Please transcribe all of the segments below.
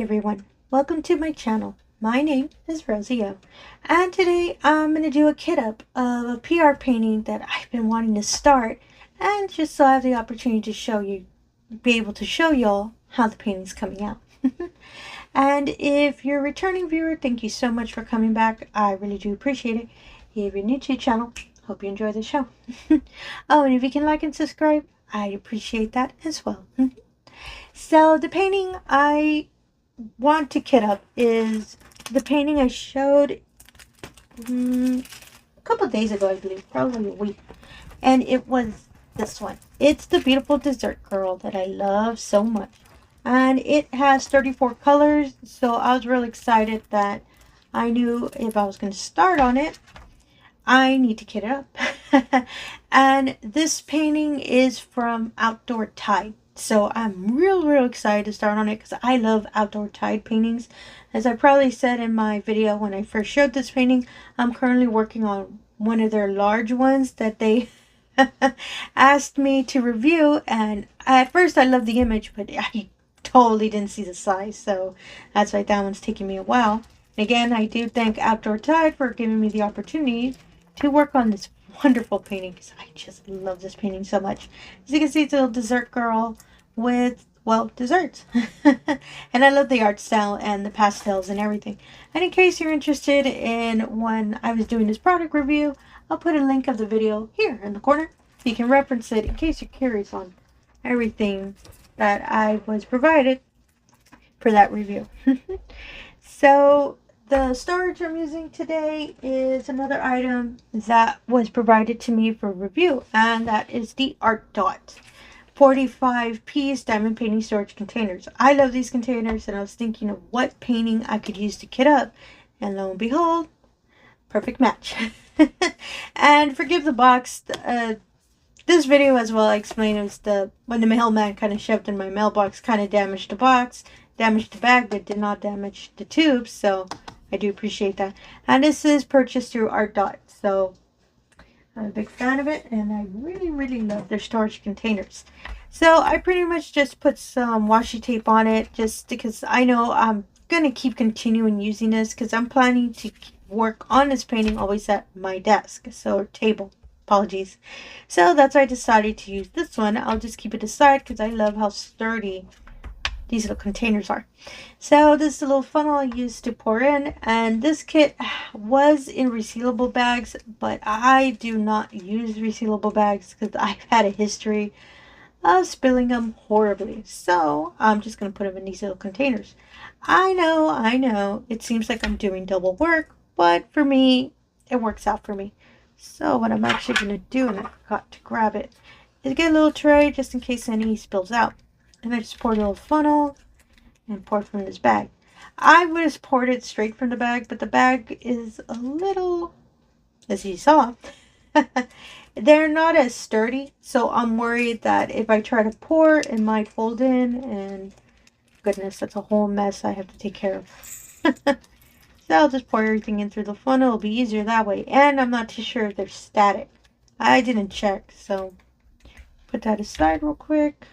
Hi everyone, welcome to my channel. My name is Rosy O, and today I'm going to do a kit up of a PR painting that I've been wanting to start, and just so I have the opportunity to be able to show y'all how the painting's coming out. And if you're a returning viewer, thank you so much for coming back. I really do appreciate it. If you're new to the channel, hope you enjoy the show. Oh, and if you can like and subscribe, I'd appreciate that as well. So the painting I want to kit up is the painting I showed a couple of days ago, I believe, probably a week, and it was this one. It's the beautiful dessert girl that I love so much, and it has 34 colors, so I was really excited that I knew if I was going to start on it, I need to kit it up. And this painting is from outdoortide. So I'm real excited to start on it because I love outdoortide paintings. As I probably said in my video when I first showed this painting, I'm currently working on one of their large ones that they asked me to review. And at first I loved the image, but I totally didn't see the size. So that's why that one's taking me a while. Again, I do thank outdoortide for giving me the opportunity to work on this wonderful painting because I just love this painting so much. As you can see, it's a little dessert girl with, well, desserts. And I love the art style and the pastels and everything. And in case you're interested in when I was doing this product review, I'll put a link of the video here in the corner so you can reference it in case you're curious on everything that I was provided for that review. So the storage I'm using today is another item that was provided to me for review, and that is the artdot 45-piece diamond painting storage containers. I love these containers, and I was thinking of what painting I could use to kit up, and lo and behold, perfect match. And forgive the box. This video as well, I explained it was when the mailman kind of shoved in my mailbox, kind of damaged the box, damaged the bag, but did not damage the tubes, so I do appreciate that. And this is purchased through artdot, so I'm a big fan of it, and I really love their storage containers. So I pretty much just put some washi tape on it just because I know I'm going to keep continuing using this because I'm planning to work on this painting always at my desk, so table. Apologies. So that's why I decided to use this one. I'll just keep it aside because I love how sturdy these little containers are. So this is a little funnel I used to pour in, and this kit was in resealable bags, but I do not use resealable bags because I've had a history of spilling them horribly. So I'm just going to put them in these little containers. I know, it seems like I'm doing double work, but for me, it works out for me. So what I'm actually going to do, and I forgot to grab it, is get a little tray just in case any spills out. And I just poured a little funnel and poured from this bag. I would have poured it straight from the bag, but the bag is a little, as you saw, they're not as sturdy. So I'm worried that if I try to pour, it might fold in. And goodness, that's a whole mess I have to take care of. So I'll just pour everything in through the funnel. It'll be easier that way. And I'm not too sure if they're static. I didn't check, so put that aside real quick.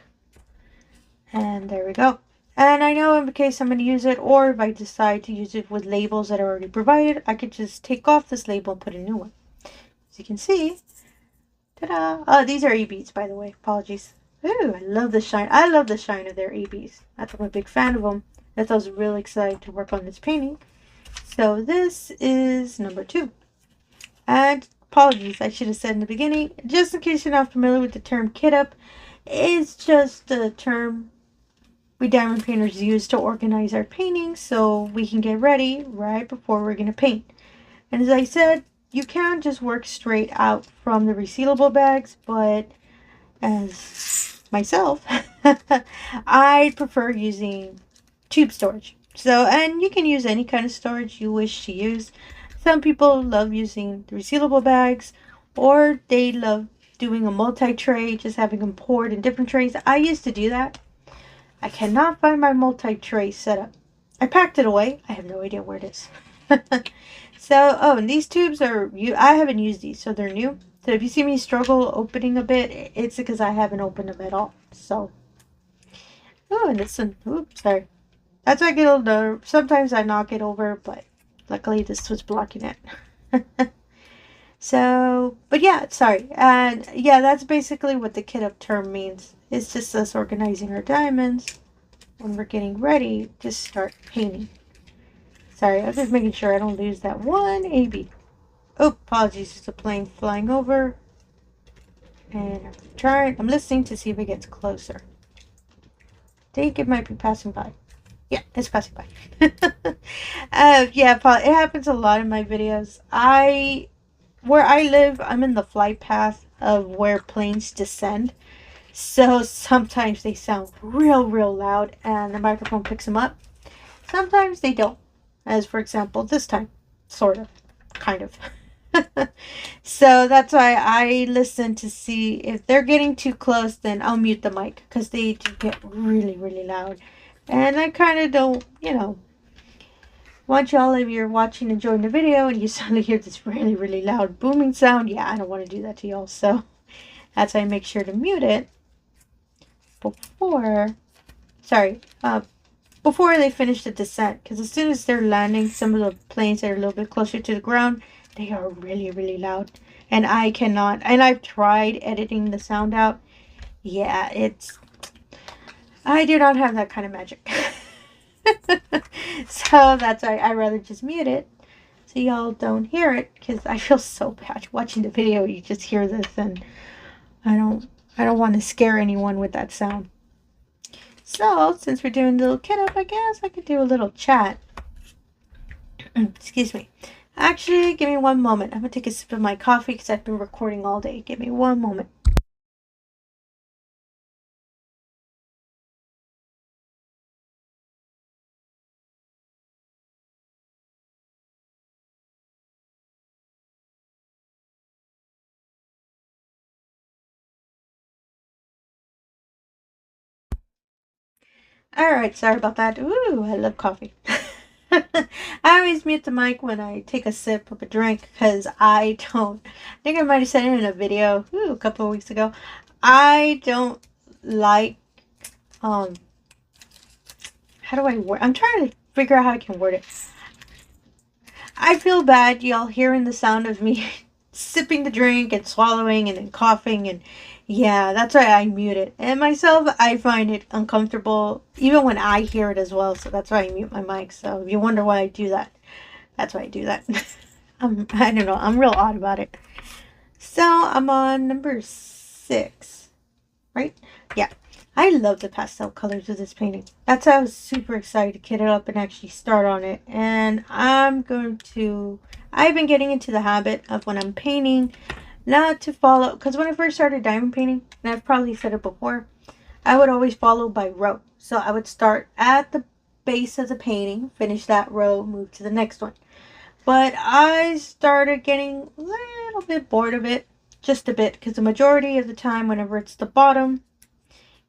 And there we go. And I know in case I'm going to use it, or if I decide to use it with labels that are already provided, I could just take off this label and put a new one. As you can see, ta-da! Oh, these are ABs, by the way. Apologies. Ooh, I love the shine. I love the shine of their ABs. I'm a big fan of them. That's why I was really excited to work on this painting. So this is number 2. And apologies, I should have said in the beginning, just in case you're not familiar with the term kit up, it's just a term we diamond painters use to organize our paintings so we can get ready right before we're going to paint. And as I said, you can just work straight out from the resealable bags, but as myself, I prefer using tube storage. So, and you can use any kind of storage you wish to use. Some people love using the resealable bags, or they love doing a multi-tray, just having them poured in different trays. I used to do that. I cannot find my multi-tray setup. I packed it away. I have no idea where it is. So, oh, and these tubes are, I haven't used these, so they're new. So if you see me struggle opening a bit, it's because I haven't opened them at all. So, oh, and this one, oops, sorry. That's why I get a little, sometimes I knock it over, but luckily this was blocking it. So, but yeah, sorry. And yeah, that's basically what the Kitup term means. It's just us organizing our diamonds when we're getting ready to start painting. Sorry, I'm just making sure I don't lose that one AB. Oh, apologies, it's a plane flying over. And I'm listening to see if it gets closer. I think it might be passing by. Yeah, it's passing by. Yeah, it happens a lot in my videos. Where I live, I'm in the flight path of where planes descend. So sometimes they sound real loud and the microphone picks them up. Sometimes they don't. As for example, this time. Sort of. Kind of. So that's why I listen to see if they're getting too close, then I'll mute the mic because they do get really loud. And I kind of don't, want y'all, if you're watching, enjoying the video and you suddenly hear this really loud booming sound, yeah, I don't want to do that to y'all. So that's why I make sure to mute it before they finish the descent. Because as soon as they're landing, some of the planes that are a little bit closer to the ground, they are really loud. And I cannot, and I've tried editing the sound out. Yeah, I do not have that kind of magic. So that's why I rather just mute it so y'all don't hear it, because I feel so bad watching the video. You just hear this and I don't want to scare anyone with that sound. So since we're doing a little Kitup, I guess I could do a little chat. Excuse me. Actually, give me one moment. I'm gonna take a sip of my coffee because I've been recording all day. Give me one moment. Alright, sorry about that. Ooh, I love coffee. I always mute the mic when I take a sip of a drink because I think I might have said it in a video a couple of weeks ago. I don't like, how do I word? I'm trying to figure out how I can word it. I feel bad y'all hearing the sound of me sipping the drink and swallowing and then coughing, and yeah, that's why I mute it. And myself, I find it uncomfortable even when I hear it as well, so that's why I mute my mic. So if you wonder why I do that, that's why I do that. I don't know, I'm real odd about it. So I'm on number 6, right? Yeah. I love the pastel colors of this painting. That's why I was super excited to kit it up and actually start on it. And I've been getting into the habit of when I'm painting, not to follow, because when I first started diamond painting, and I've probably said it before, I would always follow by row. So I would start at the base of the painting, finish that row, move to the next one. But I started getting a little bit bored of it, just a bit, because the majority of the time, whenever it's the bottom,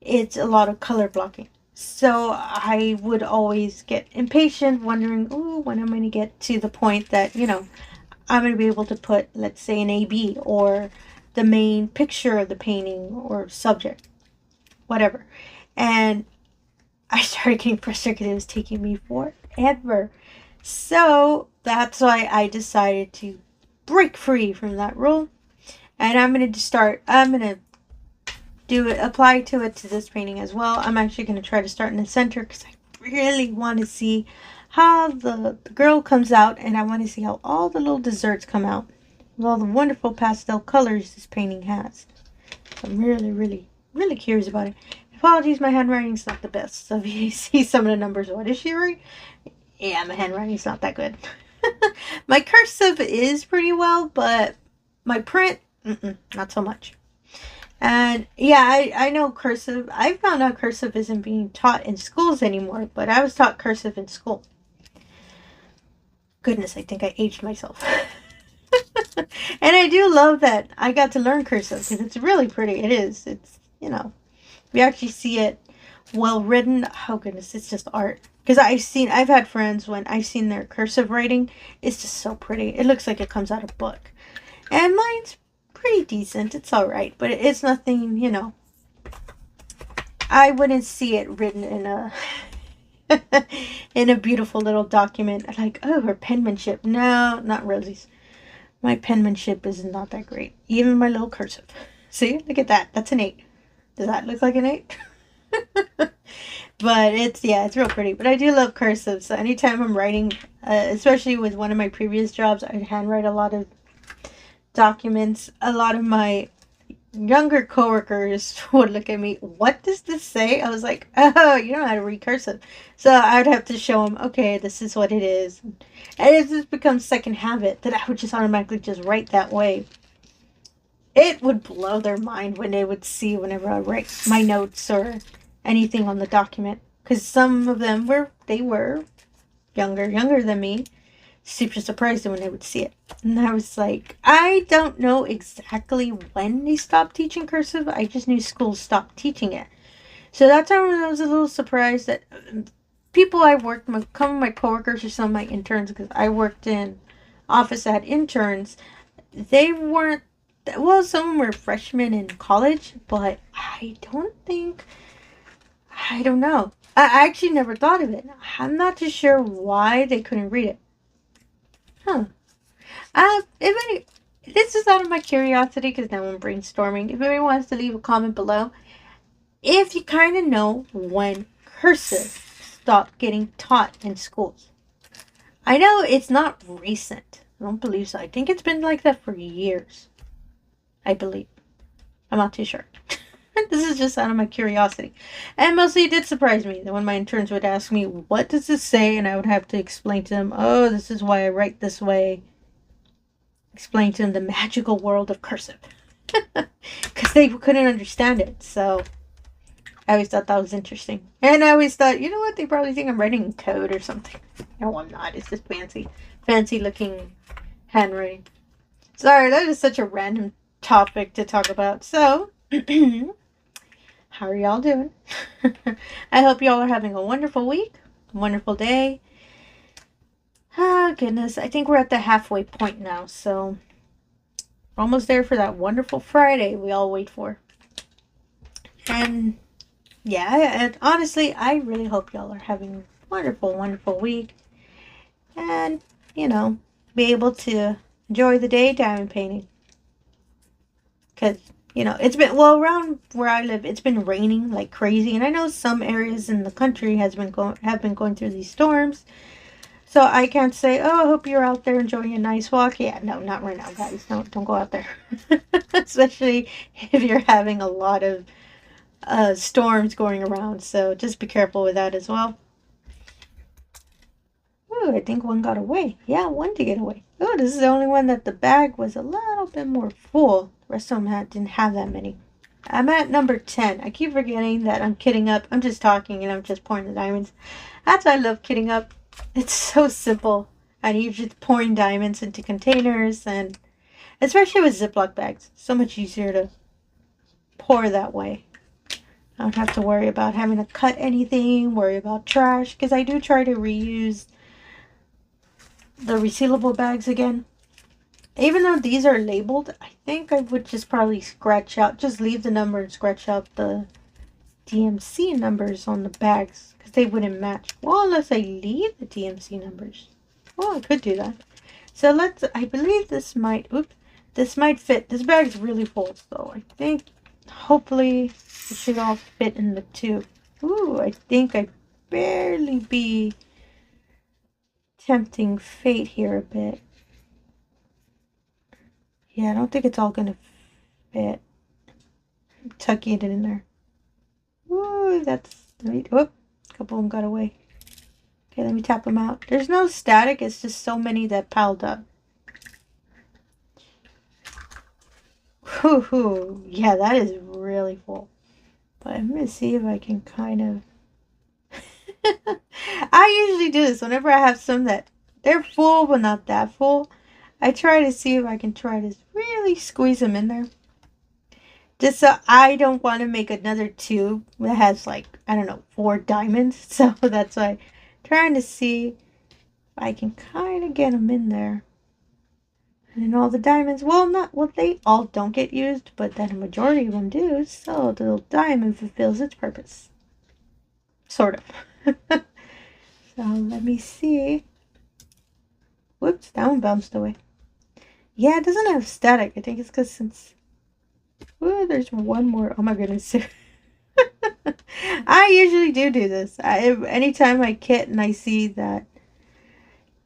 it's a lot of color blocking. So I would always get impatient, wondering, ooh, when am I going to get to the point that, I'm going to be able to put, let's say, an AB or the main picture of the painting or subject, whatever. And I started getting frustrated because it was taking me forever. So that's why I decided to break free from that rule. And I'm going to apply to this painting as well. I'm actually going to try to start in the center because I really want to see how the girl comes out, and I want to see how all the little desserts come out with all the wonderful pastel colors this painting has. So I'm really curious about it. Apologies, my handwriting's not the best, so if you see some of the numbers, what is she writing? Yeah, my handwriting's not that good. My cursive is pretty well, but my print, not so much. And yeah, I know cursive. I found out cursive isn't being taught in schools anymore, but I was taught cursive in school. Goodness, I think I aged myself. And I do love that I got to learn cursive because it's really pretty. It is. It's, we actually see it well written. Oh goodness, it's just art. Because I've had friends when I've seen their cursive writing, it's just so pretty. It looks like it comes out of a book. And mine's pretty decent. It's alright, but it's nothing, I wouldn't see it written in a in a beautiful little document. I'm like, oh, her penmanship. No, not Rosie's. My penmanship is not that great. Even my little cursive. See, look at that. That's an 8. Does that look like an 8? But it's real pretty. But I do love cursive. So anytime I'm writing, especially with one of my previous jobs, I'd handwrite a lot of documents. A lot of my younger coworkers would look at me, what does this say? I was like, oh, you don't know how to read cursive. So I would have to show them, okay, this is what it is. And it just becomes second habit that I would just automatically just write that way. It would blow their mind when they would see whenever I write my notes or anything on the document. Because some of them were younger than me. Super surprised when they would see it. And I was like, I don't know exactly when they stopped teaching cursive. I just knew schools stopped teaching it. So that's how I was a little surprised that people I worked with, some of my coworkers or some of my interns, because I worked in office that had interns, they weren't, well, some of them were freshmen in college, but I don't know. I actually never thought of it. I'm not too sure why they couldn't read it. Huh. This is out of my curiosity because now I'm brainstorming. If anyone wants to leave a comment below, if you kind of know when cursive stopped getting taught in schools. I know it's not recent. I don't believe so. I think it's been like that for years. I believe. I'm not too sure. This is just out of my curiosity. And mostly it did surprise me that when my interns would ask me, what does this say? And I would have to explain to them, oh, this is why I write this way. Explain to them the magical world of cursive. Because they couldn't understand it. So I always thought that was interesting. And I always thought, you know what? They probably think I'm writing code or something. No, I'm not. It's just fancy looking handwriting. Sorry, that is such a random topic to talk about. So, how are y'all doing? I hope y'all are having a wonderful week, a wonderful day. Oh, goodness. I think we're at the halfway point now, so we're almost there for that wonderful Friday we all wait for. And, yeah, and honestly, I really hope y'all are having a wonderful, wonderful week. And, you know, be able to enjoy the day diamond painting. Because, you know, it's been, well, around where I live, it's been raining like crazy. And I know some areas in the country have been going through these storms. So I can't say, oh, I hope you're out there enjoying a nice walk. Yeah, no, not right now, guys. Don't go out there. Especially if you're having a lot of storms going around. So just be careful with that as well. Ooh, I think one got away. Yeah, one did get away. Oh, this is the only one that the bag was a little bit more full. The rest of them didn't have that many. I'm at number 10. I keep forgetting that I'm kitting up. I'm just talking and I'm just pouring the diamonds. That's why I love kitting up. It's so simple. And you're just pouring diamonds into containers, and especially with Ziploc bags. So much easier to pour that way. I don't have to worry about having to cut anything, worry about trash, because I do try to reuse the resealable bags again. Even though these are labeled, I think I would just probably just leave the number and scratch out the DMC numbers on the bags, because they wouldn't match. Well, unless I leave the DMC numbers. Well, I could do that. So I believe this might fit. This bag's really full, so I think hopefully it should all fit in the tube. Ooh, I think I barely be tempting fate here a bit. Yeah, I don't think it's all gonna fit. I'm tucking it in there. Ooh, a couple of them got away. Okay, let me tap them out. There's no static, it's just so many that piled up. Whoo, yeah, that is really full. But I'm gonna see if I can kind of I usually do this whenever I have some that they're full but not that full. I try to see if I can try to really squeeze them in there. Just so I don't want to make another tube that has like, I don't know, 4 diamonds. So that's why I'm trying to see if I can kind of get them in there. And then all the diamonds, they all don't get used, but then a majority of them do. So the little diamond fulfills its purpose. Sort of. So let me see. Whoops, that one bounced away. Yeah, it doesn't have static. I think it's because since... Oh, there's one more. Oh my goodness. I usually do this. Anytime I kit and I see that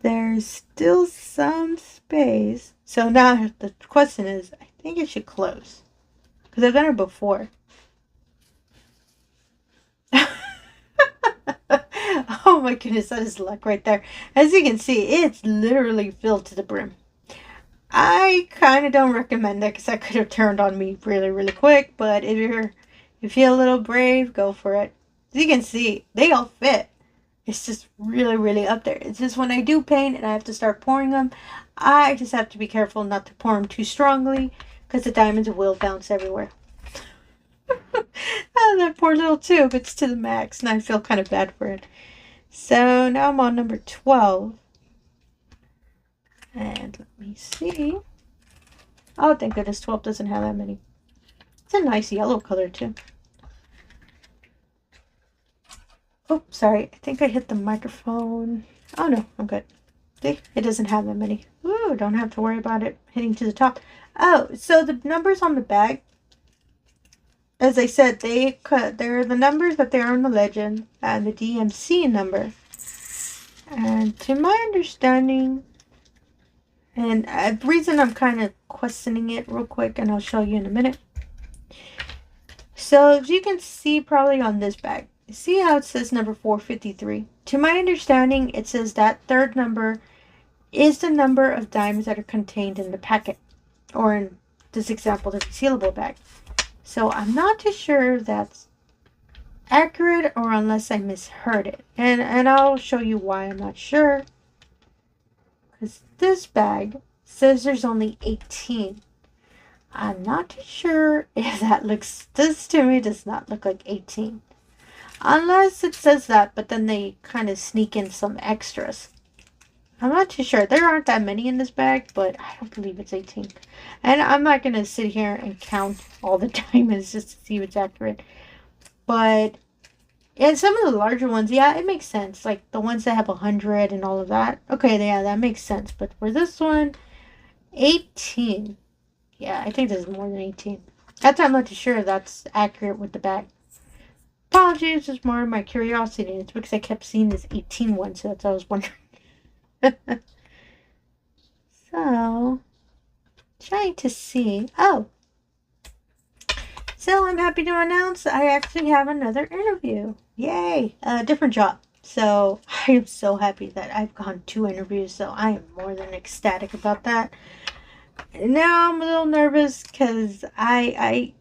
there's still some space. So now the question is, I think it should close. Because I've done it before. Oh my goodness, that is luck right there. As you can see, it's literally filled to the brim. I kind of don't recommend that because that could have turned on me really, really quick. But if you feel a little brave, go for it. As you can see, they all fit. It's just really, really up there. It's just when I do paint and I have to start pouring them, I just have to be careful not to pour them too strongly because the diamonds will bounce everywhere. Oh, that poor little tube. It's to the max and I feel kind of bad for it. So now I'm on number 12. And let me see. Oh, thank goodness 12 doesn't have that many. It's a nice yellow color too. Oh, sorry. I think I hit the microphone. Oh no, I'm good. See, it doesn't have that many. Ooh, don't have to worry about it hitting to the top. Oh, so the numbers on the bag, as I said, they're the numbers that they are in the legend and the DMC number. And to my understanding, and the reason I'm kind of questioning it real quick, and I'll show you in a minute. So as you can see probably on this bag, see how it says number 453? To my understanding, it says that third number is the number of diamonds that are contained in the packet, or in this example, the resealable bag. So I'm not too sure if that's accurate or unless I misheard it. And I'll show you why I'm not sure. Because this bag says there's only 18. I'm not too sure if that looks... This to me does not look like 18. Unless it says that, but then they kind of sneak in some extras. I'm not too sure. There aren't that many in this bag, but I don't believe it's 18. And I'm not going to sit here and count all the diamonds just to see if it's accurate. But, and some of the larger ones, yeah, it makes sense. Like the ones that have 100 and all of that. Okay, yeah, that makes sense. But for this one, 18. Yeah, I think this is more than 18. That's why I'm not too sure if that's accurate with the bag. Apologies, it's more of my curiosity. It's because I kept seeing this 18 one, so that's what I was wondering. So, trying to see. Oh, so I'm happy to announce I actually have another interview. Yay! A different job. So I am so happy that I've gone 2 interviews. So I am more than ecstatic about that. Now I'm a little nervous because I've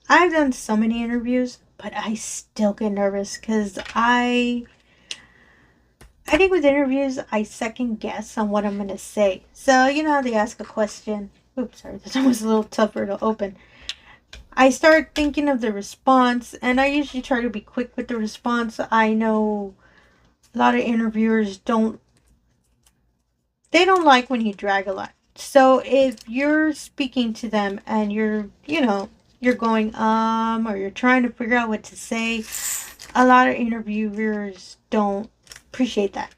done so many interviews, but I still get nervous because I think with interviews, I second guess on what I'm going to say. So, you know how they ask a question. Oops, sorry, this one was a little tougher to open. I start thinking of the response, and I usually try to be quick with the response. I know a lot of interviewers don't like when you drag a lot. So if you're speaking to them and you're going, or you're trying to figure out what to say, a lot of interviewers don't appreciate that.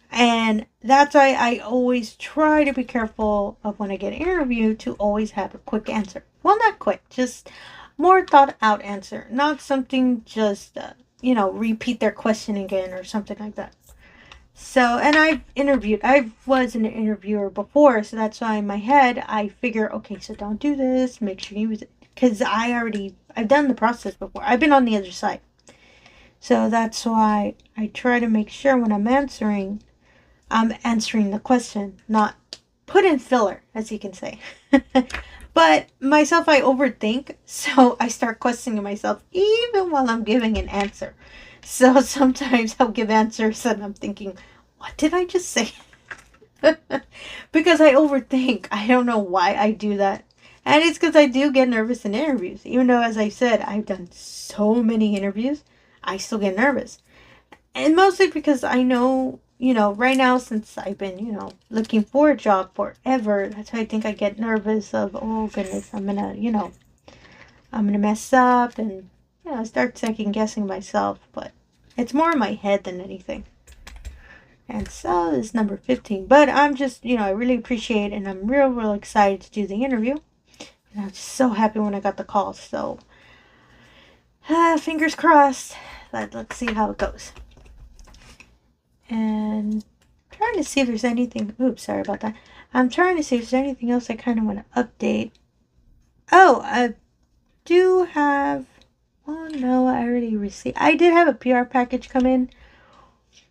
And that's why I always try to be careful of when I get interviewed to always have a quick answer. Well, not quick, just more thought out answer. Not something just, repeat their question again or something like that. So, and I was an interviewer before, so that's why in my head, I figure, okay, so don't do this, make sure you use it. Because I've done the process before. I've been on the other side. So that's why I try to make sure when I'm answering the question, not put in filler, as you can say. But myself, I overthink, so I start questioning myself even while I'm giving an answer. So sometimes I'll give answers and I'm thinking, what did I just say? Because I overthink. I don't know why I do that. And it's because I do get nervous in interviews. Even though, as I said, I've done so many interviews, I still get nervous. And mostly because I know, right now, since I've been, looking for a job forever, that's why I think I get nervous of, oh goodness, I'm gonna mess up and, I start second guessing myself. But it's more in my head than anything. And so this is number 15. But I'm just, I really appreciate it. And I'm real excited to do the interview. And I was just so happy when I got the call. So, fingers crossed. Let's see how it goes. And trying to see if there's anything. Oops, sorry about that. I'm trying to see if there's anything else I kind of want to update. Oh, I do have. Oh no, I already received. I did have a PR package come in.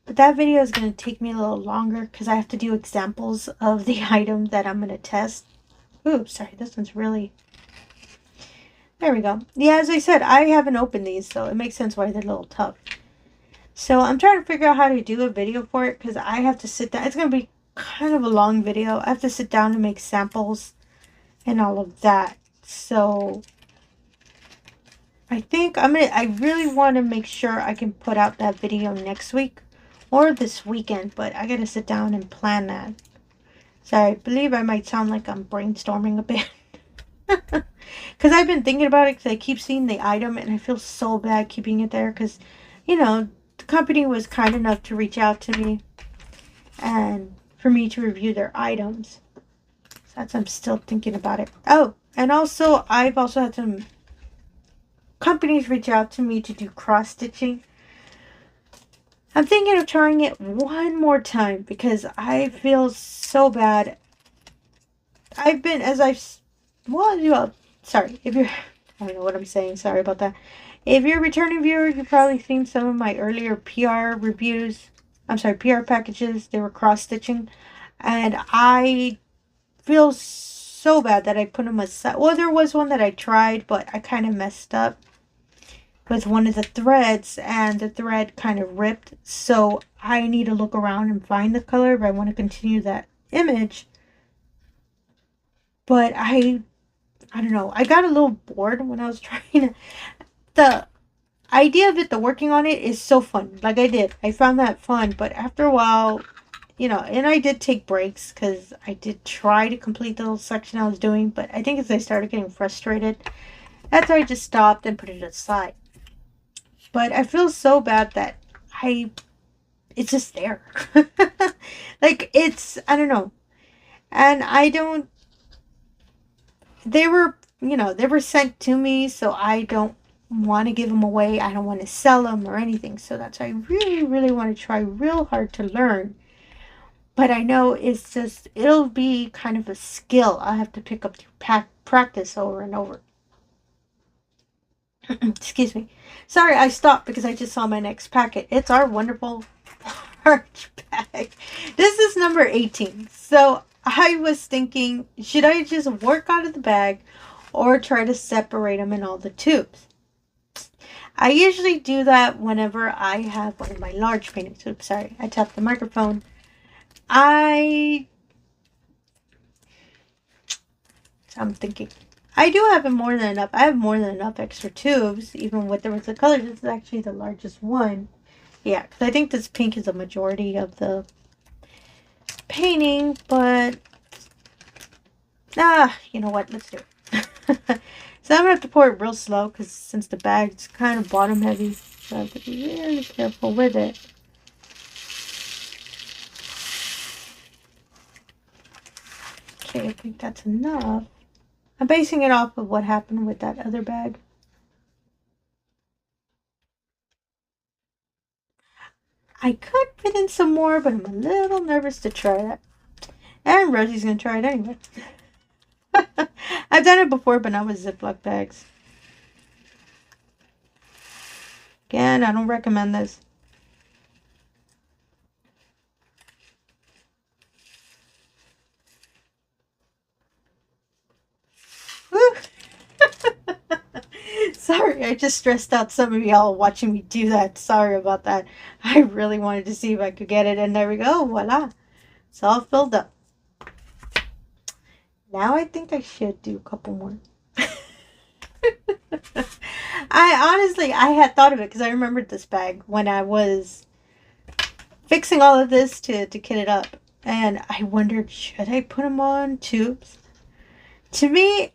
But that video is going to take me a little longer because I have to do examples of the item that I'm going to test. Oops, sorry, this one's really... There we go. Yeah, as I said, I haven't opened these, so it makes sense why they're a little tough. So I'm trying to figure out how to do a video for it because I have to sit down. It's going to be kind of a long video. I have to sit down and make samples and all of that. So I think I really want to make sure I can put out that video next week. Or this weekend, but I gotta sit down and plan that. So I believe I might sound like I'm brainstorming a bit. Because I've been thinking about it because I keep seeing the item and I feel so bad keeping it there. Because, the company was kind enough to reach out to me and for me to review their items. So I'm still thinking about it. Oh, and also I've also had some companies reach out to me to do cross stitching. I'm thinking of trying it one more time because I feel so bad. I've been, sorry, if you're, I don't know what I'm saying, sorry about that. If you're a returning viewer, you've probably seen some of my earlier PR reviews. I'm sorry, PR packages. They were cross-stitching. And I feel so bad that I put them aside. Well, there was one that I tried, but I kind of messed up with one of the threads and the thread kind of ripped, so I need to look around and find the color if I want to continue that image. But I don't know, I got a little bored when I was trying to, the idea of it, the working on it is so fun. Like I found that fun, but after a while, and I did take breaks because I did try to complete the little section I was doing, but I think as I started getting frustrated, that's why I just stopped and put it aside. But I feel so bad that it's just there. Like, I don't know. And they were sent to me, so I don't want to give them away. I don't want to sell them or anything. So that's why I really want to try real hard to learn. But I know it'll be kind of a skill I have to pick up through practice over and over. Excuse me. Sorry, I stopped because I just saw my next packet. It's our wonderful large bag. This is number 18. So I was thinking, should I just work out of the bag or try to separate them in all the tubes? I usually do that whenever I have one of my large paintings. Oops, sorry. I tapped the microphone. I'm thinking. I do have more than enough. I have more than enough extra tubes, even with the rest of the colors. This is actually the largest one. Yeah, because I think this pink is a majority of the painting, but you know what? Let's do it. So I'm going to have to pour it real slow because since the bag's kind of bottom heavy, so I have to be really careful with it. Okay, I think that's enough. I'm basing it off of what happened with that other bag. I could fit in some more, but I'm a little nervous to try that. And Rosy's going to try it anyway. I've done it before, but not with Ziploc bags. Again, I don't recommend this. Sorry, I just stressed out some of y'all watching me do that. Sorry about that. I really wanted to see if I could get it, and there we go. Voila. It's all filled up. Now I think I should do a couple more. I had thought of it because I remembered this bag when I was fixing all of this to kit it up. And I wondered, should I put them on tubes? To me,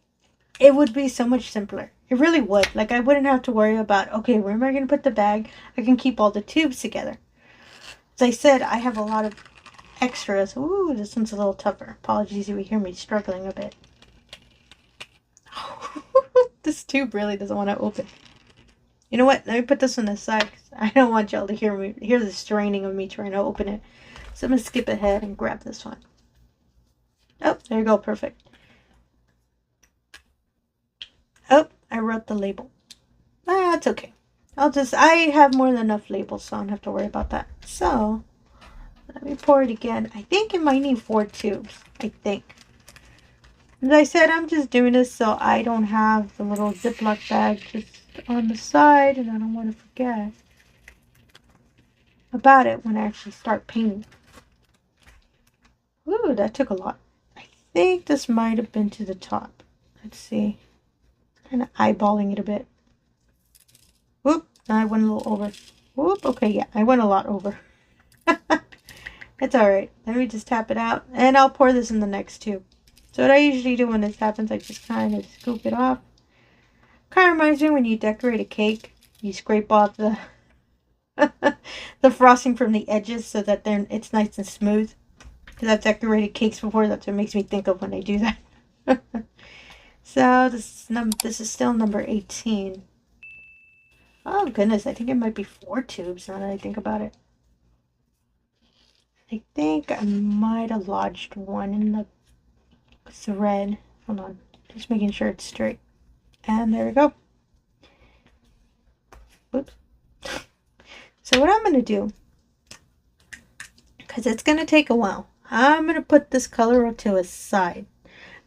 it would be so much simpler. It really would. Like, I wouldn't have to worry about, okay, where am I going to put the bag? I can keep all the tubes together. As I said, I have a lot of extras. Ooh, this one's a little tougher. Apologies if you hear me struggling a bit. This tube really doesn't want to open. You know what? Let me put this one aside because I don't want y'all to hear the straining of me trying to open it. So I'm going to skip ahead and grab this one. Oh, there you go. Perfect. Oh, I wrote the label. That's okay. I have more than enough labels, so I don't have to worry about that. So, let me pour it again. I think it might need 4 tubes. I think. As I said, I'm just doing this so I don't have the little Ziploc bag just on the side, and I don't want to forget about it when I actually start painting. Ooh, that took a lot. I think this might have been to the top. Let's see. Kind of eyeballing it a bit. Whoop, I went a little over. Whoop, okay, yeah, I went a lot over. It's alright. Let me just tap it out, and I'll pour this in the next tube. So what I usually do when this happens, I just kind of scoop it off. Kind of reminds me when you decorate a cake, you scrape off the the frosting from the edges so that then it's nice and smooth. Because I've decorated cakes before, that's what makes me think of when I do that. So this is still number 18. Oh goodness, I think it might be 4 tubes now that I think about it. I think I might have lodged one in the thread. Hold on, just making sure it's straight. And there we go. Whoops. So what I'm going to do, because it's going to take a while, I'm going to put this color to a side.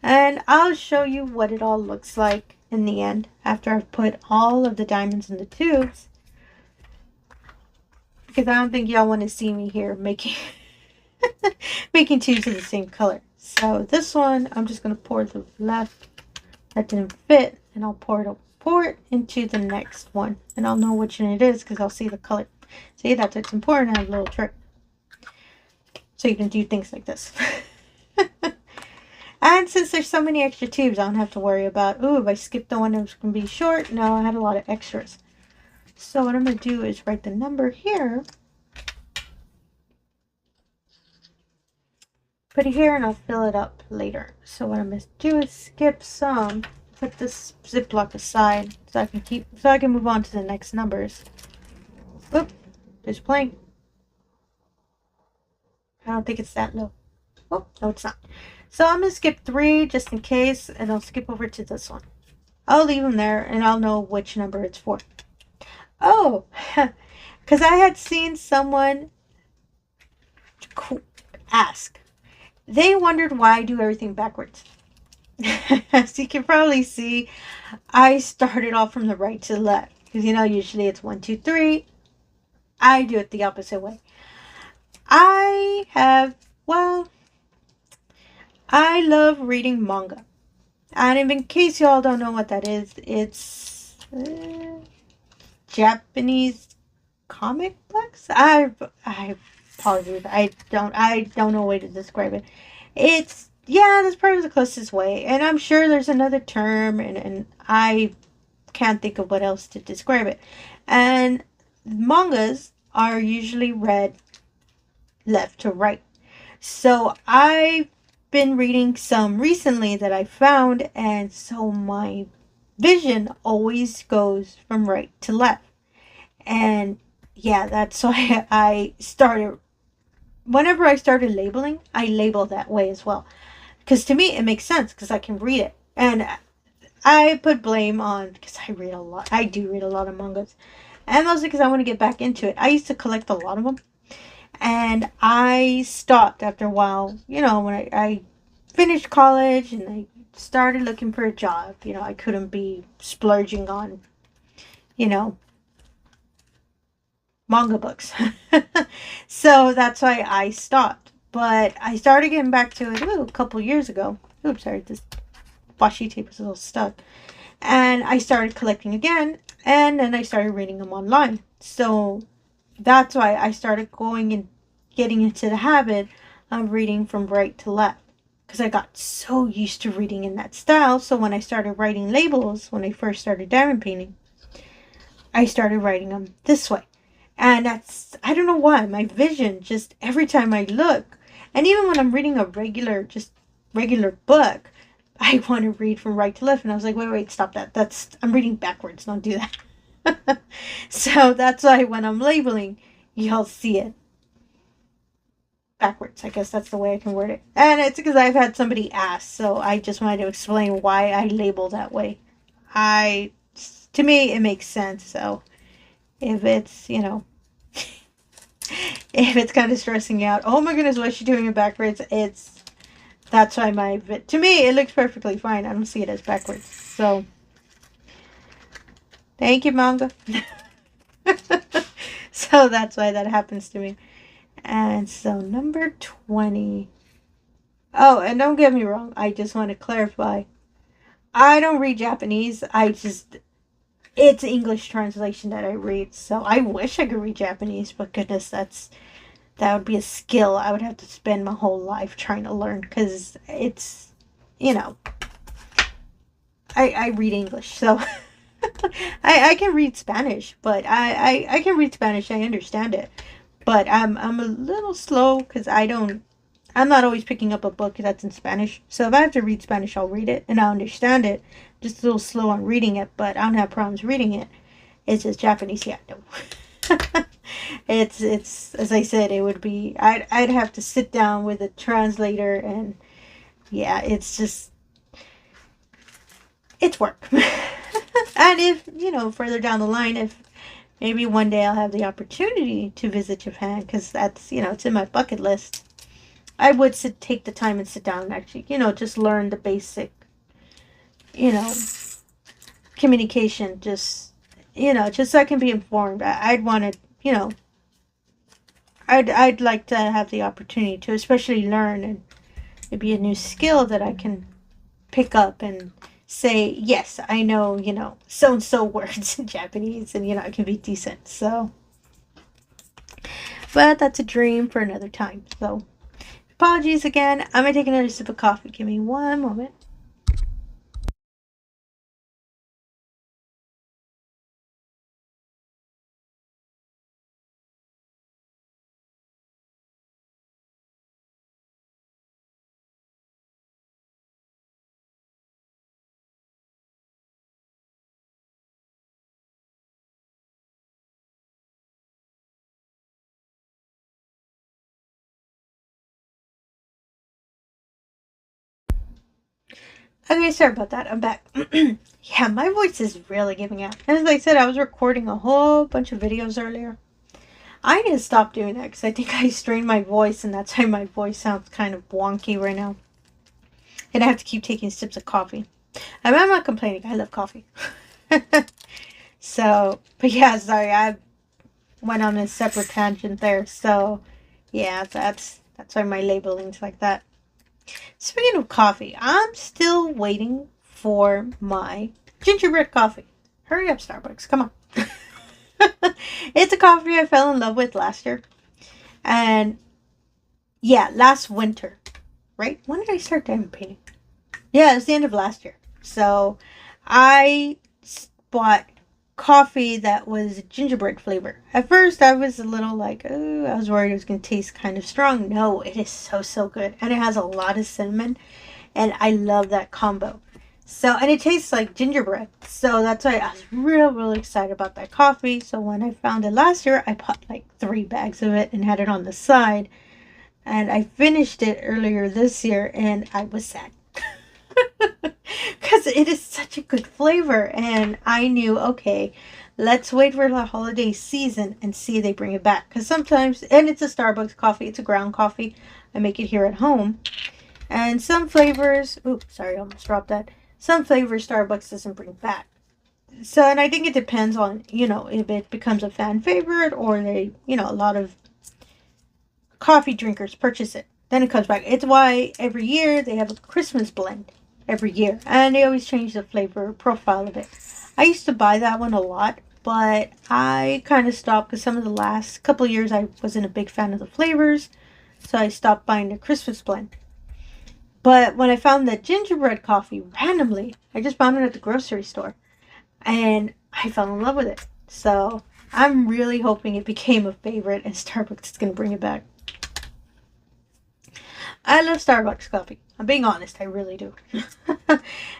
And I'll show you what it all looks like in the end after I've put all of the diamonds in the tubes. Because I don't think y'all want to see me here making making tubes of the same color. So this one, I'm just going to pour the left. That didn't fit. And I'll pour it into the next one. And I'll know which one it is because I'll see the color. See, that's it's important to have a little trick. So you can do things like this. And since there's so many extra tubes, I don't have to worry about, ooh, if I skip the one that's going to be short. No, I had a lot of extras. So what I'm going to do is write the number here. Put it here and I'll fill it up later. So what I'm going to do is skip some. Put this Ziploc aside so I can move on to the next numbers. Oop, there's playing. I don't think it's that low. Oh, no, it's not. So I'm going to skip 3 just in case, and I'll skip over to this one. I'll leave them there, and I'll know which number it's for. Oh, because I had seen someone ask. They wondered why I do everything backwards. As you can probably see, I started off from the right to the left. Because, you know, usually it's 1, 2, 3. I do it the opposite way. I love reading manga. And in case y'all don't know what that is, it's Japanese comic books. I apologize. I don't know a way to describe it. That's probably the closest way. And I'm sure there's another term, and I can't think of what else to describe it. And mangas are usually read left to right. So I've been reading some recently that I found, and so my vision always goes from right to left. And yeah, that's why I started, whenever I started labeling, I label that way as well. Because to me, it makes sense because I can read it. And I put blame on, because I read a lot. I do read a lot of mangas. And mostly because I want to get back into it. I used to collect a lot of them. And I stopped after a while, you know, when I finished college and I started looking for a job. You know, I couldn't be splurging on, you know, manga books. So that's why I stopped. But I started getting back to it a couple years ago. Oops, sorry, this washi tape is a little stuck. And I started collecting again. And then I started reading them online. So that's why I started going and getting into the habit of reading from right to left. Because I got so used to reading in that style. So when I started writing labels, when I first started diamond painting, I started writing them this way. And that's, I don't know why, my vision just every time I look, and even when I'm reading a regular book, I want to read from right to left. And I was like, wait, stop that. I'm reading backwards. Don't do that. So that's why when I'm labeling, you'll see it backwards. I guess that's the way I can word it. And it's because I've had somebody ask, so I just wanted to explain why I label that way. To me, it makes sense. So if it's, if it's kind of stressing you out, oh my goodness, why is she doing it backwards? That's why to me, it looks perfectly fine. I don't see it as backwards. So, thank you, manga. So that's why that happens to me. And so number 20. Oh, and don't get me wrong. I just want to clarify. I don't read Japanese. It's English translation that I read. So I wish I could read Japanese, but goodness, that would be a skill I would have to spend my whole life trying to learn, because it's, I read English, so I can read Spanish, but I can read Spanish. I understand it, but I'm a little slow because I'm not always picking up a book that's in Spanish. So if I have to read Spanish, I'll read it and I'll understand it. Just a little slow on reading it, but I don't have problems reading it. It's just Japanese, yeah, no. It's as I said, it would be, I'd have to sit down with a translator, and yeah, it's work. And if, further down the line, if maybe one day I'll have the opportunity to visit Japan, because that's, it's in my bucket list, I would take the time and sit down and actually, just learn the basic, communication, just so I can be informed. I'd want to, I'd like to have the opportunity to especially learn, and maybe a new skill that I can pick up and say, yes, I know, so-and-so words in Japanese, and, I can be decent. So, but that's a dream for another time. So, apologies again. I'm going to take another sip of coffee. Give me one moment. Okay, sorry about that. I'm back. Yeah, my voice is really giving out. And as I said, I was recording a whole bunch of videos earlier. I need to stop doing that because I think I strained my voice, and that's why my voice sounds kind of wonky right now. And I have to keep taking sips of coffee. I'm not complaining. I love coffee. So, but yeah, sorry. I went on a separate tangent there. So, yeah, that's why my labeling's like that. Speaking of coffee, I'm still waiting for my gingerbread coffee. Hurry up, Starbucks. Come on. It's a coffee I fell in love with last year. And yeah, last winter. Right? When did I start diamond painting? Yeah, it's the end of last year. So I bought coffee that was gingerbread flavor. At first, I was a little like, oh, I was worried it was going to taste kind of strong. No, it is so good. And it has a lot of cinnamon. And I love that combo. So, and it tastes like gingerbread. So that's why I was really excited about that coffee. So when I found it last year, I bought like 3 bags of it and had it on the side. And I finished it earlier this year, and I was sad. Because it is such a good flavor. And I knew, okay, let's wait for the holiday season and see if they bring it back. Because sometimes, and it's a Starbucks coffee, it's a ground coffee. I make it here at home. And some flavors, oops, sorry, I almost dropped that. Some flavors Starbucks doesn't bring back. So, and I think it depends on, if it becomes a fan favorite, or they, a lot of coffee drinkers purchase it. Then it comes back. It's why every year they have a Christmas blend. Every year. And they always change the flavor profile of it. I used to buy that one a lot, but I kind of stopped because some of the last couple of years I wasn't a big fan of the flavors. So I stopped buying the Christmas blend. But when I found that gingerbread coffee randomly, I just found it at the grocery store. And I fell in love with it. So I'm really hoping it became a favorite and Starbucks is going to bring it back. I love Starbucks coffee. I'm being honest, I really do.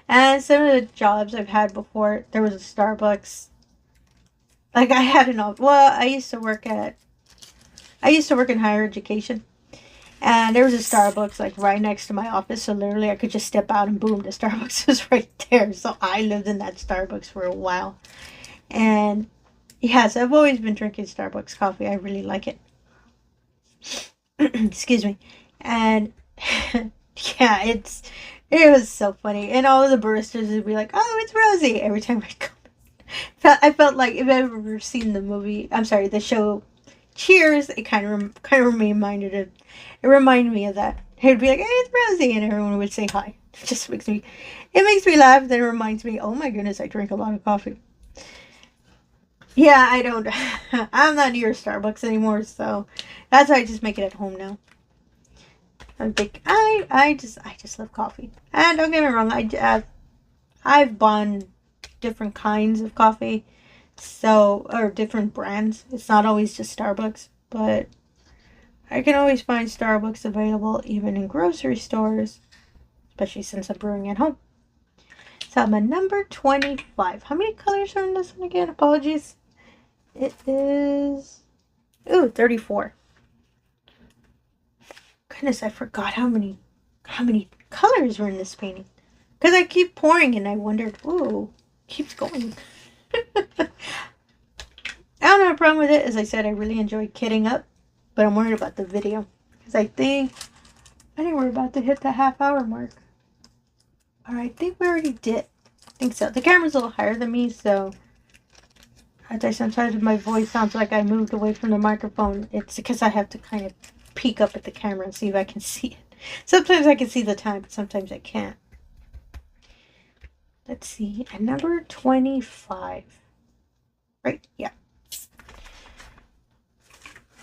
And some of the jobs I've had before, there was a Starbucks. Like I had I used to work in higher education. And there was a Starbucks like right next to my office. So literally I could just step out and boom, the Starbucks was right there. So I lived in that Starbucks for a while. And yes, I've always been drinking Starbucks coffee. I really like it. Excuse me. And yeah, it was so funny. And all of the baristas would be like, "Oh, it's Rosie," every time I come. I felt like if I've ever seen the show Cheers, it kind of reminded me of that. He'd be like, "Hey, it's Rosie," and everyone would say hi. It makes me laugh. Then it reminds me, oh my goodness, I drink a lot of coffee. Yeah, I'm not near Starbucks anymore, so that's why I just make it at home now. I just love coffee. And don't get me wrong, I've bought different kinds of coffee, or different brands. It's not always just Starbucks, but I can always find Starbucks available even in grocery stores, especially since I'm brewing at home. So I'm at number 25. How many colors are in this one again? Apologies. It is 34. Goodness, I forgot how many colors were in this painting. Because I keep pouring and I wondered, keeps going. I don't have a problem with it. As I said, I really enjoy kitting up, but I'm worried about the video. Because I think we're about to hit the half-hour mark. Or I think we already did. I think so. The camera's a little higher than me, so sometimes my voice sounds like I moved away from the microphone. It's because I have to kind of peek up at the camera and see if I can see it. Sometimes I can see the time, but sometimes I can't. Let's see. At number 25. Right? Yeah.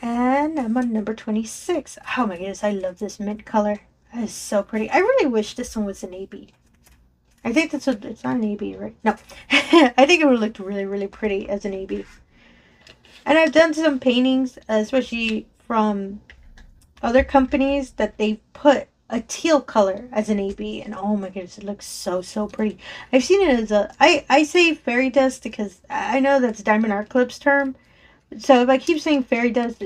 And I'm on number 26. Oh my goodness, I love this mint color. That is so pretty. I really wish this one was an AB. I think it's not an AB, right? No. I think it would look really, really pretty as an AB. And I've done some paintings, especially from other companies, that they put a teal color as an AB. And oh my goodness, it looks so, so pretty. I've seen it as I say fairy dust because I know that's Diamond Art Clip's term. So if I keep saying fairy dust,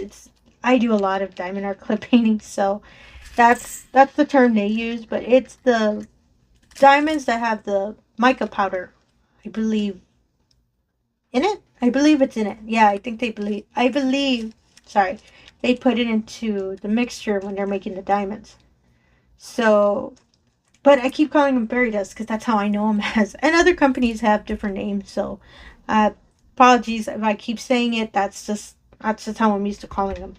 I do a lot of Diamond Art Clip paintings. So that's the term they use. But it's the diamonds that have the mica powder, I believe, in it. I believe it's in it. Yeah, I believe, sorry, they put it into the mixture when they're making the diamonds. So, but I keep calling them fairy dust because that's how I know them as. And other companies have different names, so apologies if I keep saying it. That's just how I'm used to calling them.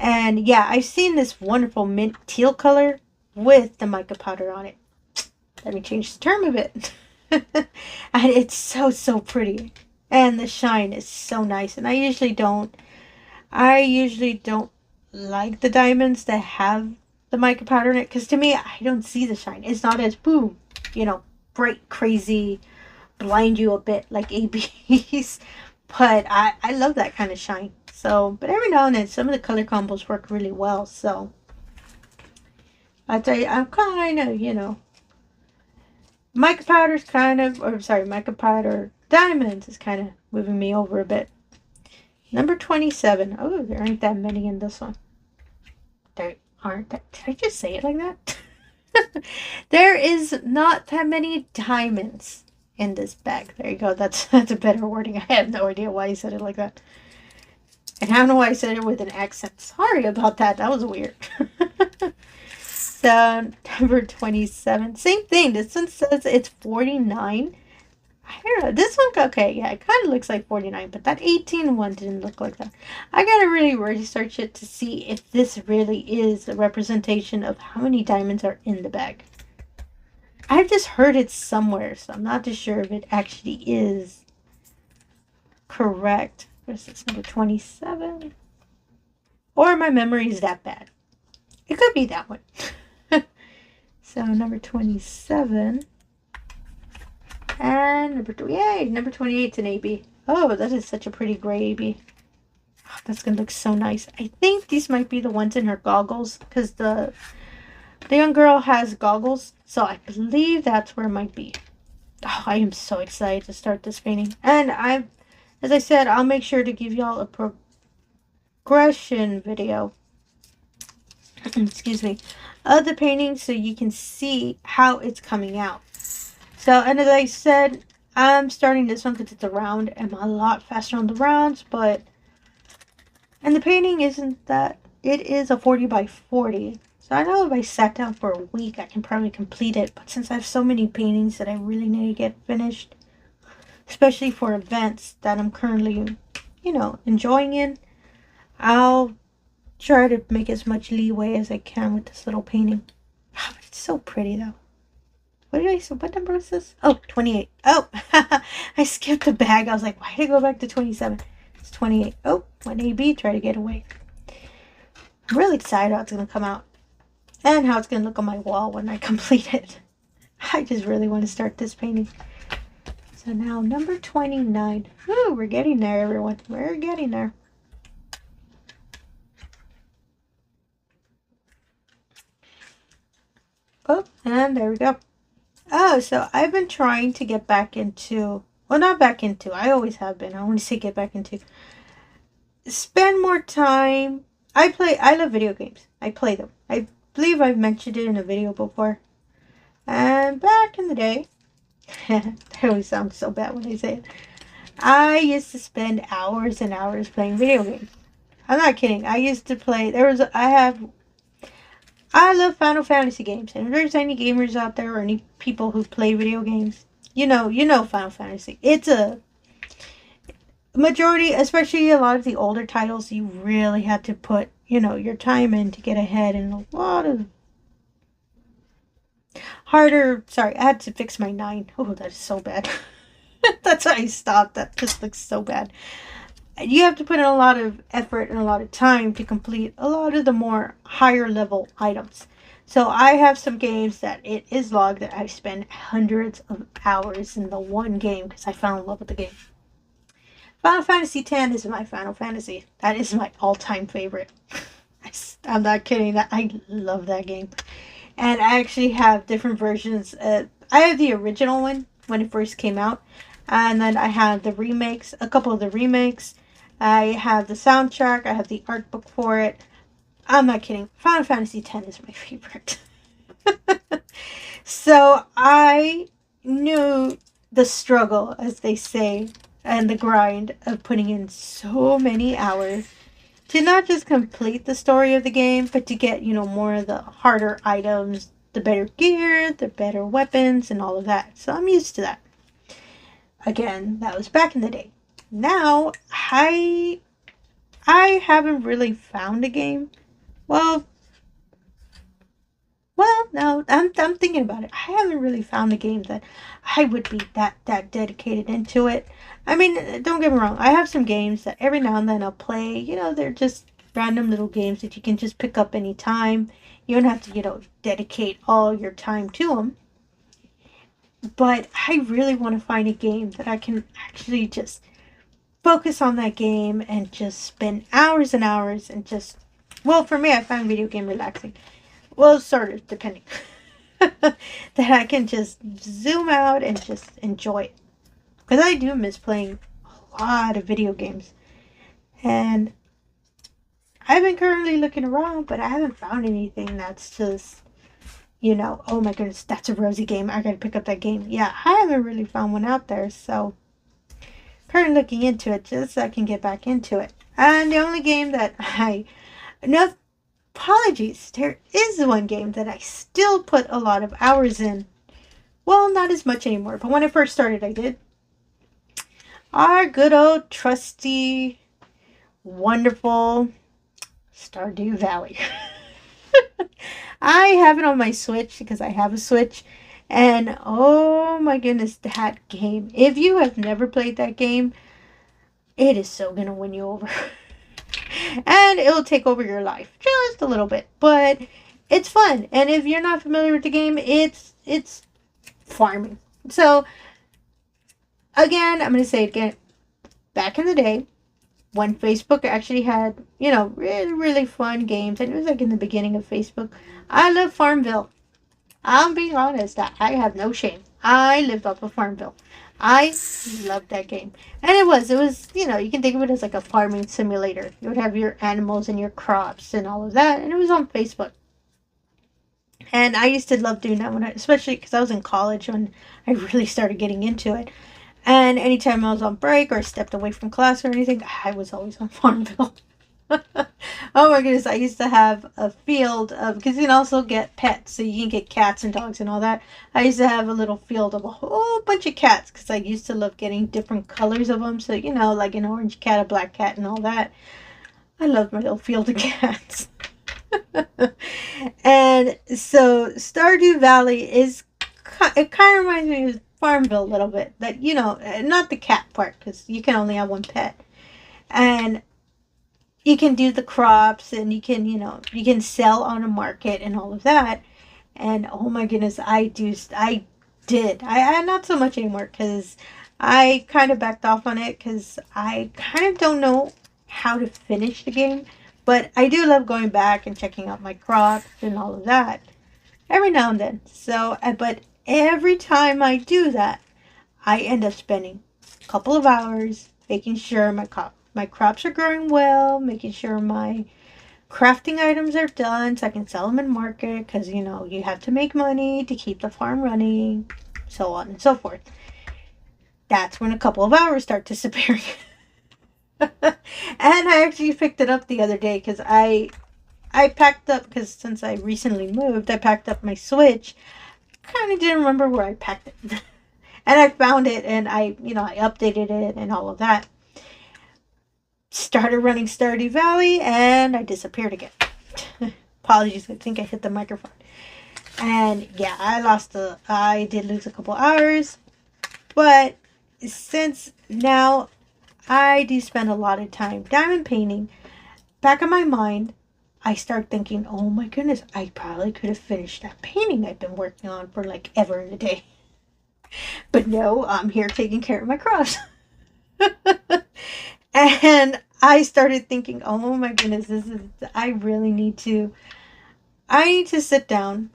And yeah, I've seen this wonderful mint teal color with the mica powder on it. Let me change the term of it. And it's so, so pretty. And the shine is so nice. And I usually don't like the diamonds that have the mica powder in it. Because to me, I don't see the shine. It's not as boom, bright, crazy, blind you a bit like ABs. But I love that kind of shine. So, but every now and then, some of the color combos work really well. So, I'll tell you, I'm kind of, mica powder diamonds is kind of moving me over a bit. Number 27. Oh, there aren't that many in this one. There aren't that. Did I just say it like that? There is not that many diamonds in this bag. There you go. That's a better wording. I have no idea why I said it like that. And I don't know why I said it with an accent. Sorry about that. That was weird. So, number 27. Same thing. This one says it's 49. I don't know. This one, okay, yeah, it kind of looks like 49, but that 18 one didn't look like that. I gotta really research it to see if this really is a representation of how many diamonds are in the bag. I've just heard it somewhere, so I'm not too sure if it actually is correct. Where's this, number 27? Or my memory is that bad. It could be that one. So, number 27. And number 2, yay, number 28 is an AB. Oh, that is such a pretty gray AB. Oh, that's going to look so nice. I think these might be the ones in her goggles, because the young girl has goggles. So I believe that's where it might be. Oh, I am so excited to start this painting. And as I said, I'll make sure to give y'all a progression video. Excuse me. Of the painting so you can see how it's coming out. So, and as I said, I'm starting this one because it's a round. I'm a lot faster on the rounds, and the painting isn't that, it is a 40 by 40. So I know if I sat down for a week, I can probably complete it. But since I have so many paintings that I really need to get finished, especially for events that I'm currently, enjoying in, I'll try to make as much leeway as I can with this little painting. Oh, but it's so pretty though. What did I say? What number is this? Oh, 28. Oh, I skipped the bag. I was like, why did I go back to 27? It's 28. Oh, 1AB, try to get away. I'm really excited how it's going to come out. And how it's going to look on my wall when I complete it. I just really want to start this painting. So now, number 29. Ooh, we're getting there, everyone. We're getting there. Oh, and there we go. Oh, so I've been trying to get back into, well, not back into, I always have been. I want to say get back into. Spend more time. I love video games. I play them. I believe I've mentioned it in a video before. And back in the day, that always sounds so bad when I say it. I used to spend hours and hours playing video games. I'm not kidding. I used to play, I love Final Fantasy games, and if there's any gamers out there or any people who play video games, you know Final Fantasy. It's a majority, especially a lot of the older titles, you really had to put, your time in to get ahead, and a lot of harder, sorry, I had to fix my 9. Oh, that is so bad. That's why I stopped. That just looks so bad. You have to put in a lot of effort and a lot of time to complete a lot of the more higher level items. So I have some games that it is logged that I've spent hundreds of hours in the one game because I fell in love with the game. Final Fantasy X is my Final Fantasy. That is my all-time favorite. I'm not kidding. I love that game. And I actually have different versions. I have the original one when it first came out. And then I have the remakes, a couple of the remakes. I have the soundtrack. I have the art book for it. I'm not kidding. Final Fantasy X is my favorite. So I knew the struggle, as they say, and the grind of putting in so many hours to not just complete the story of the game, but to get, more of the harder items, the better gear, the better weapons, and all of that. So I'm used to that. Again, that was back in the day. Now, I haven't really found a game. Well, no, I'm thinking about it. I haven't really found a game that I would be that dedicated into it. I mean, don't get me wrong. I have some games that every now and then I'll play. They're just random little games that you can just pick up anytime. You don't have to, dedicate all your time to them. But I really want to find a game that I can actually just focus on that game and just spend hours and hours and just, well, for me, I find video game relaxing. Well, sort of, depending. That I can just zoom out and just enjoy it. Because I do miss playing a lot of video games. And I've been currently looking around, but I haven't found anything that's just, oh my goodness, that's a Rosy game. I gotta pick up that game. Yeah, I haven't really found one out there, so currently looking into it just so I can get back into it. And the only game that no, apologies, there is one game that I still put a lot of hours in. Well, not as much anymore, but when I first started, I did. Our good old trusty, wonderful Stardew Valley. I have it on my Switch because I have a Switch. And oh my goodness, that game. If you have never played that game, it is so going to win you over. And it'll take over your life just a little bit. But it's fun. And if you're not familiar with the game, it's farming. So again, I'm going to say it again. Back in the day, when Facebook actually had, you know, really, really fun games, and it was like in the beginning of Facebook, I love Farmville. I'm being honest. I have no shame. I lived off of Farmville. I loved that game. And it was, you know, you can think of it as like a farming simulator. You would have your animals and your crops and all of that. And it was on Facebook. And I used to love doing that especially because I was in college when I really started getting into it. And anytime I was on break or stepped away from class or anything, I was always on Farmville. Oh my goodness, I used to have a field of, because you can also get pets, so you can get cats and dogs and all that. I used to have a little field of a whole bunch of cats, because I used to love getting different colors of them. So, you know, like an orange cat, a black cat, and all that. I loved my little field of cats. And so Stardew Valley it kind of reminds me of Farmville a little bit. That, you know, not the cat part, because you can only have one pet. And you can do the crops, and you can, you know, you can sell on a market and all of that. And oh my goodness, I not so much anymore, because I kind of backed off on it, because I kind of don't know how to finish the game. But I do love going back and checking out my crops and all of that every now and then. So, but every time I do that, I end up spending a couple of hours making sure my crops are growing well, making sure my crafting items are done so I can sell them in market, because, you know, you have to make money to keep the farm running, so on and so forth. That's when a couple of hours start disappearing. And I actually picked it up the other day, because I packed up, because since I recently moved, I packed up my Switch. Kind of didn't remember where I packed it. And I found it, and I updated it and all of that. Started running Stardew Valley, and I disappeared again. Apologies, I think I hit the microphone. And yeah, I did lose a couple hours. But since now I do spend a lot of time diamond painting, back in my mind, I start thinking, oh my goodness, I probably could have finished that painting I've been working on for like ever in a day. But no, I'm here taking care of my crops. And I started thinking, oh my goodness, I need to sit down,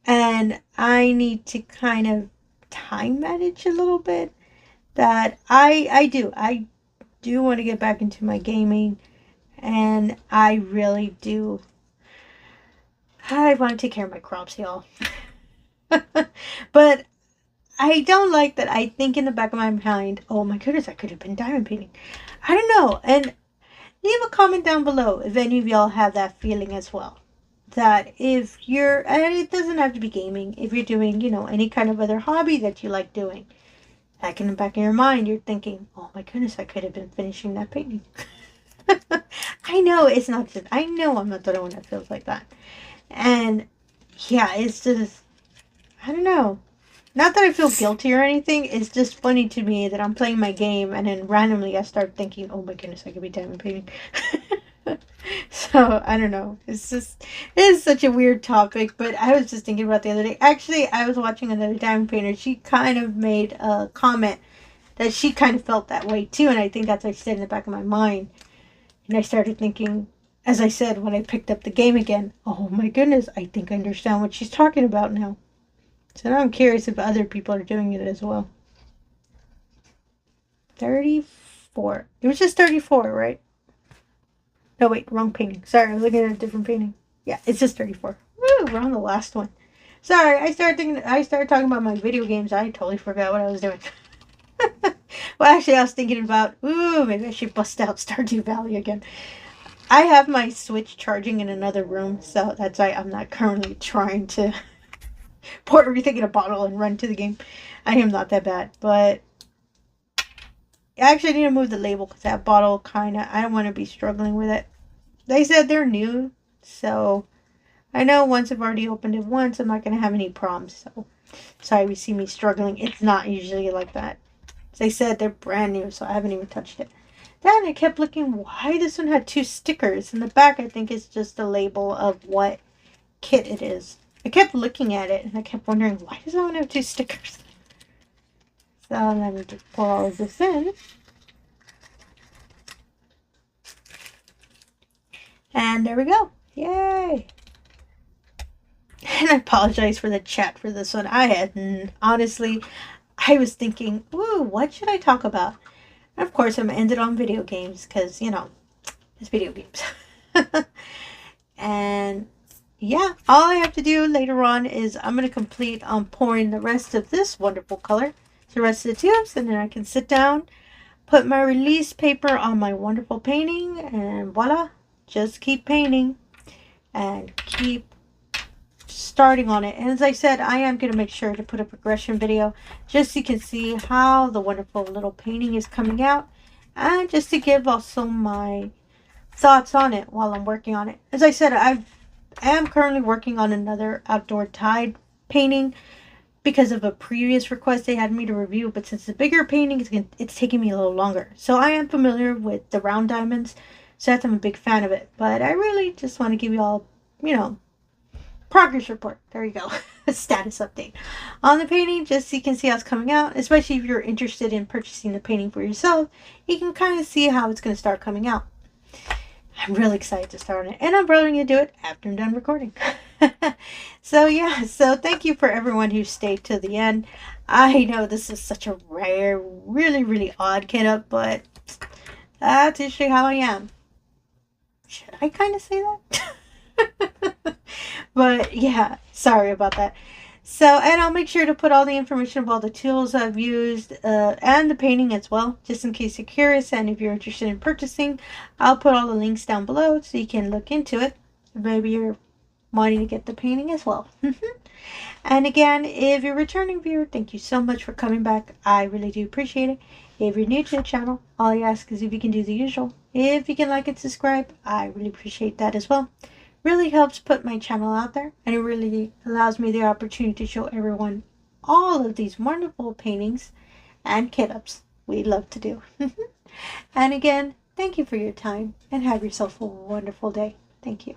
and I need to kind of time manage a little bit. That I do want to get back into my gaming, and I really do. I want to take care of my crops, y'all. But I don't like that. I think in the back of my mind, oh my goodness, I could have been diamond painting. I don't know. And leave a comment down below if any of y'all have that feeling as well. That if you're, and it doesn't have to be gaming, if you're doing, you know, any kind of other hobby that you like doing, back in the back of your mind, you're thinking, oh my goodness, I could have been finishing that painting. I know it's not just, I know I'm not the only one that feels like that. And yeah, it's just, I don't know. Not that I feel guilty or anything. It's just funny to me that I'm playing my game, and then randomly I start thinking, oh my goodness, I could be diamond painting. So, I don't know. It is such a weird topic, but I was just thinking about the other day. Actually, I was watching another diamond painter. She kind of made a comment that she kind of felt that way too, and I think that's what I said in the back of my mind. And I started thinking, as I said, when I picked up the game again, oh my goodness, I think I understand what she's talking about now. So now I'm curious if other people are doing it as well. 34. It was just 34, right? No, wait, wrong painting. Sorry, I was looking at a different painting. Yeah, it's just 34. Woo, we're on the last one. Sorry, I started talking about my video games. I totally forgot what I was doing. Well, actually, I was thinking about, ooh, maybe I should bust out Stardew Valley again. I have my Switch charging in another room, so that's why I'm not currently trying to pour everything in a bottle and run to the game. I am not that bad, but I actually need to move the label because that bottle I don't want to be struggling with it. They said they're new, so I know once I've already opened it once, I'm not going to have any problems. So sorry if you see me struggling. It's not usually like that. They said they're brand new, so I haven't even touched it. Then I kept looking why this one had 2 stickers. In the back, I think it's just a label of what kit it is. I kept looking at it, and I kept wondering, why does that one have 2 stickers? So let me just pour all of this in. And there we go. Yay! And I apologize for the chat for this one. Honestly, I was thinking, ooh, what should I talk about? And of course, I'm going to end it on video games because, you know, it's video games. And yeah, all I have to do later on is I'm going to complete pouring the rest of this wonderful color to the rest of the tubes. And then I can sit down, put my release paper on my wonderful painting, and voila, just keep painting and keep starting on it. And as I said, I am going to make sure to put a progression video just so you can see how the wonderful little painting is coming out, and just to give also my thoughts on it while I'm working on it. As I said, I am currently working on another outdoor tide painting because of a previous request they had me to review, but since the bigger painting, it's taking me a little longer. So I am familiar with the round diamonds, so that's, I'm a big fan of it. But I really just want to give you all, you know, progress report. There you go. A status update on the painting, just so you can see how it's coming out. Especially if you're interested in purchasing the painting for yourself, you can kind of see how it's going to start coming out. I'm really excited to start on it, and I'm probably going to do it after I'm done recording. So yeah, so thank you for everyone who stayed to the end. I know this is such a rare, really odd Kitup, but that's usually how I am. Should I kind of say that? But yeah, sorry about that. So, and I'll make sure to put all the information of all the tools I've used and the painting as well, just in case you're curious. And if you're interested in purchasing, I'll put all the links down below so you can look into it. Maybe you're wanting to get the painting as well. And again, if you're a returning viewer, thank you so much for coming back. I really do appreciate it. If you're new to the channel, all I ask is if you can do the usual. If you can like and subscribe, I really appreciate that as well. Really helps put my channel out there, and it really allows me the opportunity to show everyone all of these wonderful paintings and Kitups we love to do. And again, thank you for your time, and have yourself a wonderful day. Thank you.